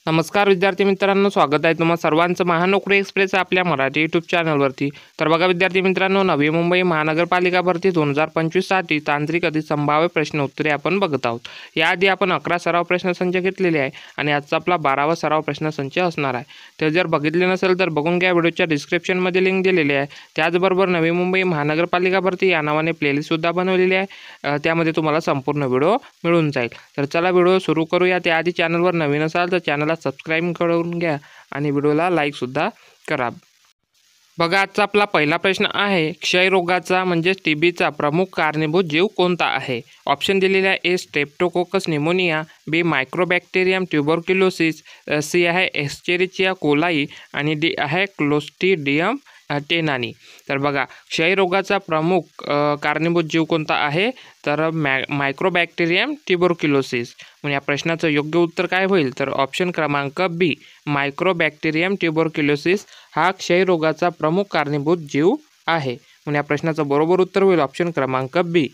नमस्कार विद्यार्थी मित्रांनो, स्वागत आहे तुम्हा सर्वांचं महानोकरी एक्सप्रेस आपल्या मराठी यूट्यूब चॅनलवरती। तर बघा विद्यार्थी मित्रांनो, नवी मुंबई महानगरपालिका भरती 2025 साठी तांत्रिक अधिक संभाव्य प्रश्न उत्तरे आपण बघत आहोत। याआधी आपण 11 सराव प्रश्नसंच घेतलेले आहे आणि आजचा आपला 12वा सराव प्रश्नसंच असणार आहे। ते जर बघितले नसेल तर बघून घ्या, व्हिडिओच्या डिस्क्रिप्शनमध्ये लिंक दिलेली आहे। त्याचबरोबर नवी मुंबई महानगरपालिका भरती या नावाने प्लेलिस्ट सुद्धा बनवलेली आहे, त्यामध्ये तुम्हाला संपूर्ण व्हिडिओ मिळून जाईल। तर चला व्हिडिओ सुरू करूया। त्याआधी चॅनलवर नवीन असाल तर चॅनल सबस्क्राइब करून घ्या आणि व्हिडिओला लाईक सुद्धा करा। बघा आजचा आपला पहिला प्रश्न आहे, क्षयरोगाचा म्हणजे टीबीचा प्रमुख कारणीभूत जीव कोणता आहे? ऑप्शन दिलेले आहे, A streptococcus pneumonia, B mycobacterium tuberculosis, C आहे एस्चेरिचिया कोलाई आणि डी आहे क्लोस्ट्रीडियम टेनानी। तर बघा क्षयरोगाचा प्रमुख कारणीभूत जीव कोणता आहे? तर मायक्रोबॅक्टेरियम ट्युबरक्युलोसिस। म्हणजे या प्रश्नाचं योग्य उत्तर काय होईल? तर ऑप्शन क्रमांक बी मायक्रोबॅक्टेरियम ट्युबरक्युलोसिस हा क्षयरोगाचा प्रमुख कारणीभूत जीव आहे। म्हणजे या प्रश्नाचं बरोबर उत्तर होईल ऑप्शन क्रमांक बी।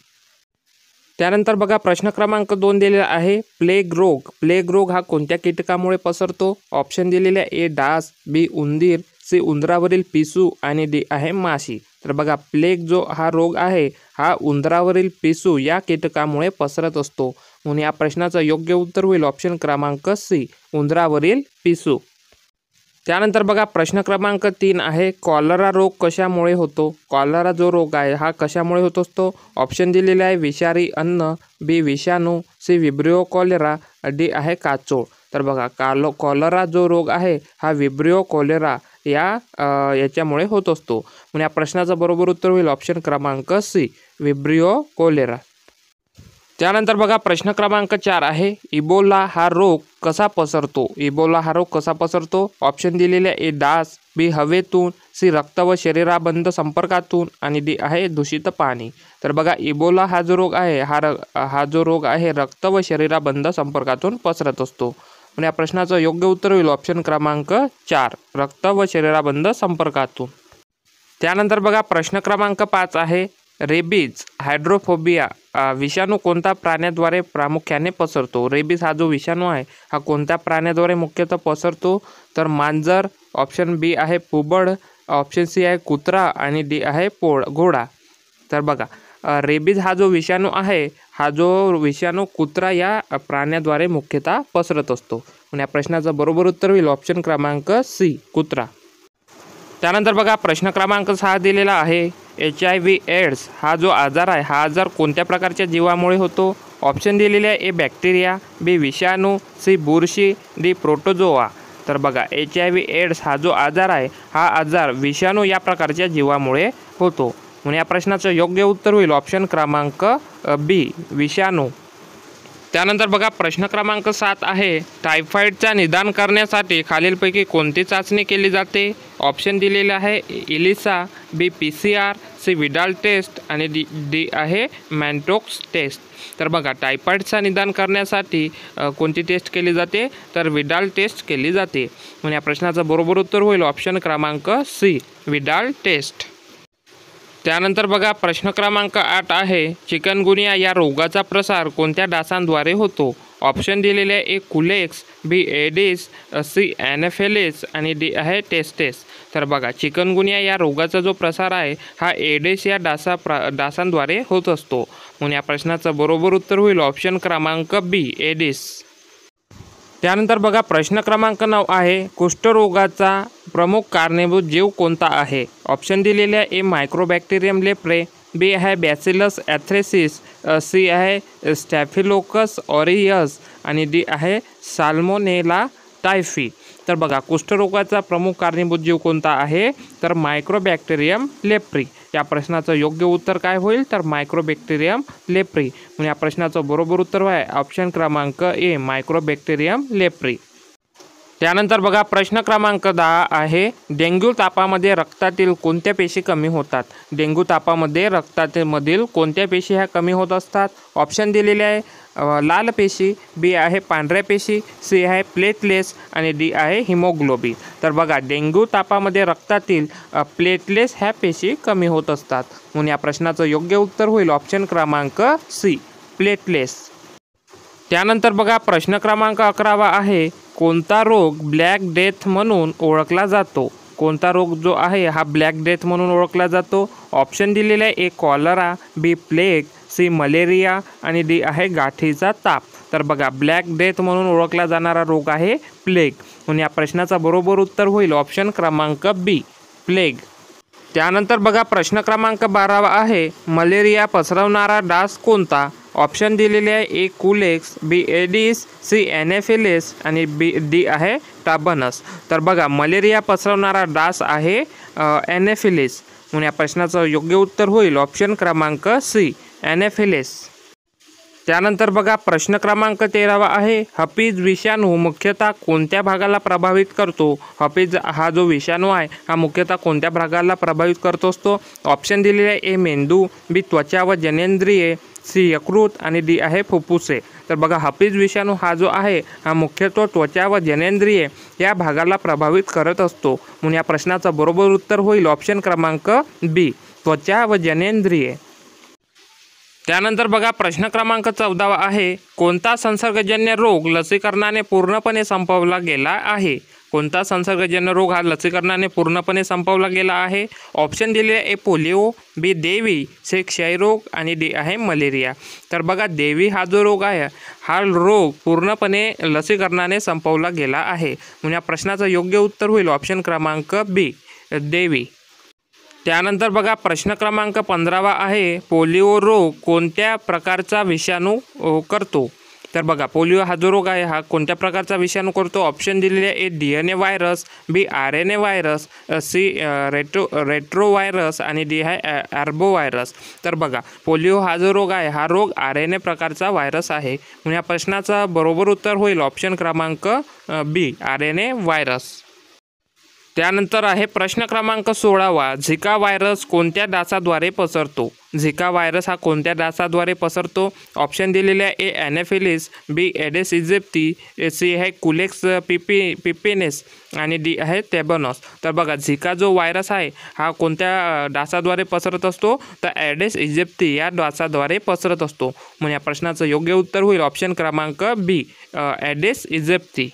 त्यानंतर बघा प्रश्न क्रमांक 2 दिलेला आहे, प्लेग रोग। प्लेग रोग हा कोणत्या कीटकामुळे पसरतो? ऑप्शन दिलेले आहे, ए डास, बी उंदीर, सी उंदरावरील पिसू आणि डी आहे माशी। तर बघा प्लेग जो हा रोग आहे हा उंदरावरील पिसू या कीटकामुळे पसरत असतो। म्हणून या प्रश्नाचं योग्य उत्तर होईल ऑप्शन क्रमांक सी उंदरावरील पिसू। त्यानंतर बघा प्रश्न क्रमांक 3 आहे, कॉलरा रोग कशामुळे होतो? कॉलरा जो रोग आहे हा कशामुळे होत असतो? ऑप्शन दिलेले आहे, विषारी अन्न, बी विषाणू, सी विब्रिओ कॉलेरा, डी आहे काचोळ। तर बघा कॉलरा जो रोग आहे हा विब्रिओ कॉलेरा याच्यामुळे होत असतो। म्हणजे या प्रश्नाचं बरोबर उत्तर होईल ऑप्शन क्रमांक सी विब्रिओ कॉलेरा। त्यानंतर बघा प्रश्न क्रमांक 4 आहे, इबोला हा रोग कसा पसरतो? इबोला हा रोग कसा पसरतो? ऑप्शन दिलेले ए डास, बी हवेतून, सी रक्त व शरीराबंद संपर्कातून आणि डी आहे दूषित पाणी। तर बघा इबोला हा जो रोग आहे हा जो रोग आहे रक्त व शरीराबंद संपर्कातून पसरत असतो। म्हणजे या प्रश्नाचं योग्य उत्तर होईल ऑप्शन क्रमांक 4 रक्त व शरीराबंद संपर्कातून। त्यानंतर बघा प्रश्न क्रमांक 5 आहे, रेबीज हायड्रोफोबिया विषाणू कोणत्या प्राण्याद्वारे प्रामुख्याने पसरतो? रेबीज हा जो विषाणू आहे हा कोणत्या प्राण्याद्वारे मुख्यतः पसरतो? तर मांजर, ऑप्शन बी आहे पुबड, ऑप्शन सी आहे कुत्रा आणि डी आहे घोडा। तर बघा रेबीज हा जो विषाणू आहे हा जो विषाणू कुत्रा या प्राण्याद्वारे मुख्यतः पसरत असतो। म्हणजे या प्रश्नाचं बरोबर उत्तर होईल ऑप्शन क्रमांक सी कुत्रा। त्यानंतर बघा प्रश्न क्रमांक 6 दिलेला आहे, HIV एड्स हा जो आजार आहे हा आजार कोणत्या प्रकारच्या जीवामुळे होतो? ऑप्शन दिलेले आहे, ए बॅक्टेरिया, बी विषाणू, सी बुरशी, डी प्रोटोजोआ। तर बघा HIV एड्स हा जो आजार आहे हा आजार विषाणू या प्रकारच्या जीवामुळे होतो। म्हणून या प्रश्नाचं योग्य उत्तर होईल ऑप्शन क्रमांक बी विषाणू। त्यानंतर बघा प्रश्न क्रमांक 7 आहे, टायफॉईडचा निदान करण्यासाठी खालीलपैकी कोणती चाचणी केली जाते? ऑप्शन दिलेले आहे, इलिसा, बी PCR, सी विडाल टेस्ट आणि डी आहे मॅन्टोक्स टेस्ट। तर बघा टायफॉईडचा निदान करण्यासाठी कोणती टेस्ट केली जाते? तर विडाल टेस्ट केली जाते। म्हणजे या प्रश्नाचं बरोबर उत्तर होईल ऑप्शन क्रमांक सी विडाल टेस्ट। त्यानंतर बघा प्रश्न क्रमांक 8 आहे, चिकनगुनिया या रोगाचा प्रसार कोणत्या डासांद्वारे होतो? ऑप्शन दिलेले आहे, ए कुलेक्स, बी एडिस, सी ॲनोफिलीस आणि डी आहे टेस्टेस। तर बघा चिकनगुनिया या रोगाचा जो प्रसार आहे हा एडिस या डासांद्वारे होत असतो। म्हणून या प्रश्नाचं बरोबर उत्तर होईल ऑप्शन क्रमांक बी एडिस। त्यानंतर बघा प्रश्न क्रमांक 9 आहे, कुष्ठरोगाचा प्रमुख कारणीभूत जीव कोणता आहे? ऑप्शन दिलेले आहे, ए मायक्रोबॅक्टेरियम लेप्रे, बी आहे बॅसिलस ॲथ्रेसिस, सी आहे स्टॅफिलोकस ऑरियस आणि डी आहे साल्मोनेला टायफी। तर बघा कुष्ठरोगाचा प्रमुख कारणीभूत जीव कोणता आहे? तर मायक्रोबॅक्टेरियम लेप्री। या प्रश्नाचं योग्य उत्तर काय होईल? तर मायक्रोबॅक्टेरियम लेप्री। म्हणजे या प्रश्नाचं बरोबर उत्तर आहे ऑप्शन क्रमांक ए मायक्रोबॅक्टेरियम लेप्री। त्यानंतर बघा प्रश्न क्रमांक 10 आहे, डेंग्यू तापामध्ये रक्तातील कोणत्या पेशी कमी होतात? डेंग्यू तापामध्ये रक्तामधील कोणत्या पेशी ह्या कमी होत असतात? ऑप्शन दिलेले आहे, लाल पेशी, बी आहे पांढऱ्या पेशी, सी आहे प्लेटलेट्स आणि डी आहे हिमोग्लोबिन। तर बघा डेंग्यू तापामध्ये रक्तातील प्लेटलेट्स ह्या पेशी कमी होत असतात। म्हणून या प्रश्नाचं योग्य उत्तर होईल ऑप्शन क्रमांक सी प्लेटलेट्स। त्यानंतर बघा प्रश्न क्रमांक 11 आहे, कोणता रोग ब्लॅक डेथ म्हणून ओळखला जातो? कोणता रोग जो आहे हा ब्लॅक डेथ म्हणून ओळखला जातो? ऑप्शन दिलेले आहे: ए कॉलरा, बी प्लेग, सी मलेरिया आणि डी आहे गाठीचा ताप. तर बघा, ब्लॅक डेथ म्हणून ओळखला जाणारा रोग आहे प्लेग. म्हणून या प्रश्नाचा बरोबर उत्तर होईल ऑप्शन क्रमांक बी, प्लेग. त्यानंतर बघा प्रश्न क्रमांक 12 आहे: मलेरिया पसरवणारा डास कोणता? ऑप्शन दिलेले आहे: ए कुलेक्स, बी एडिस, सी एनेफिलिस आणि डी आहे टाबनस. तर बघा, मलेरिया पसरवणारा डास आहे एनेफिलिस. म्हणून या प्रश्नाचं योग्य उत्तर होईल ऑप्शन क्रमांक सी, एनेफिलिस. त्यानंतर बघा प्रश्न क्रमांक 13 आहे: हफीज विषाणू मुख्यतः कोणत्या भागाला प्रभावित करतो? हफीज हा जो विषाणू आहे हा मुख्यतः कोणत्या भागाला प्रभावित करतो असतो? ऑप्शन दिलेले आहे: ए मेंदू, बी त्वचा व जननेंद्रिये, सी यकृत आणि डी आहे फुफ्फुसे. तर बघा, हफीज विषाणू हा जो आहे हा मुख्यत्वे त्वचा व जननेंद्रिये या भागाला प्रभावित करत असतो. म्हणून या प्रश्नाचं बरोबर उत्तर होईल ऑप्शन क्रमांक बी, त्वचा व जननेंद्रिये. त्यानंतर बघा प्रश्न क्रमांक 14 आहे: कोणता संसर्गजन्य रोग लसीकरणाने पूर्णपणे संपवला गेला आहे? कोणता संसर्गजन्य रोग हा लसीकरणाने पूर्णपणे संपवला गेला आहे? ऑप्शन दिलेले आहे: ए पोलिओ, बी देवी, सी क्षयरोग आणि डी आहे मलेरिया. तर बघा, देवी हा जो रोग आहे हा रोग पूर्णपणे लसीकरणाने संपवला गेला आहे. म्हणून या प्रश्नाचं योग्य उत्तर होईल ऑप्शन क्रमांक बी, देवी. त्यानंतर बघा प्रश्न क्रमांक 15 आहे: पोलिओ रोग कोणत्या प्रकारचा विषाणू करतो? तर बघा, पोलिओ हा जो रोग आहे हा कोणत्या प्रकारचा विषाणू करतो? ऑप्शन दिलेले आहे: DNA virus, B RNA virus, C retrovirus आणि डी आहे ॲर्बो व्हायरस. तर बघा, पोलिओ हा जो रोग आहे हा रोग RNA प्रकारचा व्हायरस आहे. म्हणून या प्रश्नाचा बरोबर उत्तर होईल ऑप्शन क्रमांक बी, RNA व्हायरस. त्यानंतर आहे प्रश्न क्रमांक 16: झिका व्हायरस कोणत्या डासाद्वारे पसरतो? झिका व्हायरस हा कोणत्या डासाद्वारे पसरतो? ऑप्शन दिलेले आहे: ए एनेफिलिस, बी एडेस इजिप्ती, सी आहे कुलेक्स पिपिनेस आणि डी आहे टेबनॉस. तर बघा, झिका जो व्हायरस आहे हा कोणत्या डासाद्वारे पसरत असतो? तर ॲडेस इजिप्ती या डासाद्वारे पसरत असतो. म्हणून या प्रश्नाचं योग्य उत्तर होईल ऑप्शन क्रमांक बी, ॲडेस इजिप्ती.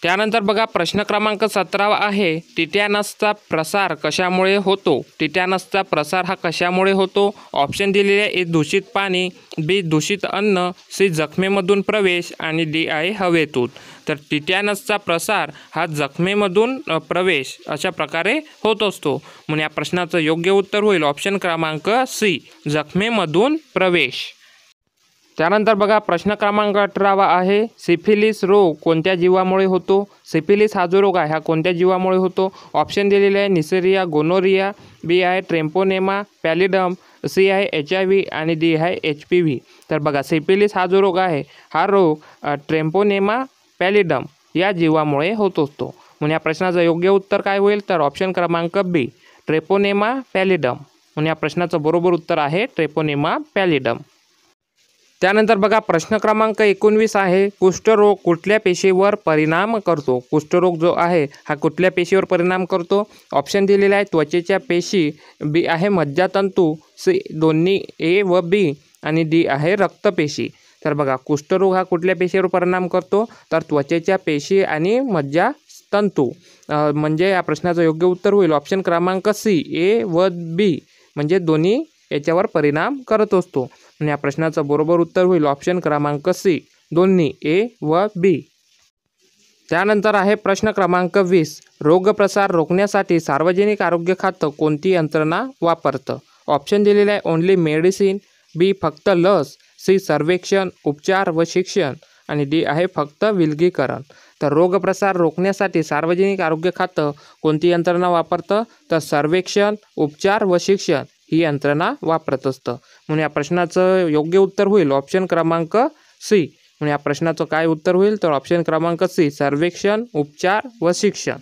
त्यानंतर बघा प्रश्न क्रमांक 17 आहे: टिटॅनसचा प्रसार कशामुळे होतो? टिटॅनसचा प्रसार हा कशामुळे होतो? ऑप्शन दिलेले आहे: ए दूषित पाणी, बी दूषित अन्न, सी जखमेमधून प्रवेश आणि डी आहे हवेतून. तर टिटॅनसचा प्रसार हा जखमेमधून प्रवेश अशा प्रकारे होत असतो. म्हणून या प्रश्नाचं योग्य उत्तर होईल ऑप्शन क्रमांक सी, जखमेमधून प्रवेश. त्यानंतर बघा प्रश्न क्रमांक 18 आहे: सिफिलिस रोग कोणत्या जीवामुळे होतो? सिफिलिस हा जो रोग आहे हा कोणत्या जीवामुळे होतो? ऑप्शन दिलेले आहे: निसेरिया, गोनोरिया, बी आहे ट्रेम्पोनेमा पॅलिडम, सी आहे HIV आणि डी आहे HPV. तर बघा, सिफिलिस हा जो रोग आहे हा रोग ट्रेम्पोनेमा पॅलिडम या जीवामुळे होत असतो. म्हणून या प्रश्नाचं योग्य उत्तर काय होईल? तर ऑप्शन क्रमांक बी, ट्रेपोनेमा पॅलिडम. म्हणून या प्रश्नाचं बरोबर उत्तर आहे ट्रेपोनेमा पॅलिडम. त्यानंतर बघा प्रश्न क्रमांक 19 आहे: कुष्ठरोग कुठल्या पेशीवर परिणाम करतो? कुष्ठरोग जो आहे हा कुठल्या पेशीवर परिणाम करतो? ऑप्शन दिलेले आहे: त्वचेच्या पेशी, बी आहे मज्जातंतू, सी दोन्ही ए व बी आणि डी आहे रक्तपेशी. तर बघा, कुष्ठरोग हा कुठल्या पेशीवर परिणाम करतो? तर त्वचेच्या पेशी आणि मज्जातंतू. म्हणजे या प्रश्नाचं योग्य उत्तर होईल ऑप्शन क्रमांक सी, ए व बी म्हणजे दोन्ही याच्यावर परिणाम करत असतो. आणि या प्रश्नाचं बरोबर उत्तर होईल ऑप्शन क्रमांक सी, दोन्ही ए व बी. त्यानंतर आहे प्रश्न क्रमांक 20: रोगप्रसार रोखण्यासाठी सार्वजनिक आरोग्य खातं कोणती यंत्रणा वापरतं? ऑप्शन दिलेले आहे: ओन्ली मेडिसिन, बी फक्त लस, सी सर्वेक्षण, उपचार व शिक्षण आणि डी आहे फक्त विलगीकरण. तर रोगप्रसार रोखण्यासाठी सार्वजनिक आरोग्य खातं कोणती यंत्रणा वापरतं? तर सर्वेक्षण, उपचार व शिक्षण ही यंत्रणा वापरत असतं. म्हणून या प्रश्नाचं योग्य उत्तर होईल ऑप्शन क्रमांक सी. म्हणून या प्रश्नाचं काय उत्तर होईल? तर ऑप्शन क्रमांक सी, सर्वेक्षण, उपचार व शिक्षण.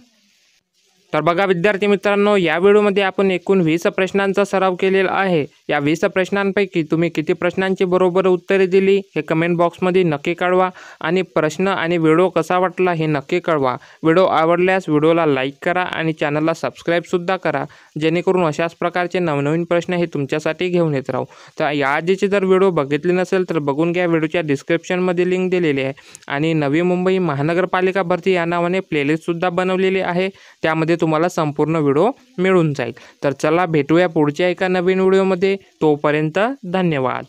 तर बघा विद्यार्थी मित्रांनो, या व्हिडिओमध्ये आपण एकूण 20 प्रश्नांचा सराव केलेला आहे। या 20 प्रश्नांपैकी तुम्ही किती प्रश्नांची बरोबर उत्तरे दिली हे कमेंट बॉक्समध्ये नक्की कळवा आणि प्रश्न आणि व्हिडिओ कसा वाटला हे नक्की कळवा। व्हिडिओ आवडल्यास व्हिडिओला लाईक करा आणि चॅनलला सबस्क्राईब सुद्धा करा, जेणेकरून अशाच प्रकारचे नवनवीन प्रश्न हे तुमच्यासाठी घेऊन येत राहू। तर याआधीची जर व्हिडिओ बघितली नसेल तर बघून घ्या, व्हिडिओच्या डिस्क्रिप्शनमध्ये लिंक दिलेली आहे आणि नवी मुंबई महानगरपालिका भरती या नावाने प्लेलिस्ट सुद्धा बनवलेली आहे, त्यामध्ये तुम्हाला संपूर्ण व्हिडिओ मिळून जाईल। तर चला भेटूया पुढच्या एका नवीन व्हिडिओमध्ये, तोपर्यंत धन्यवाद।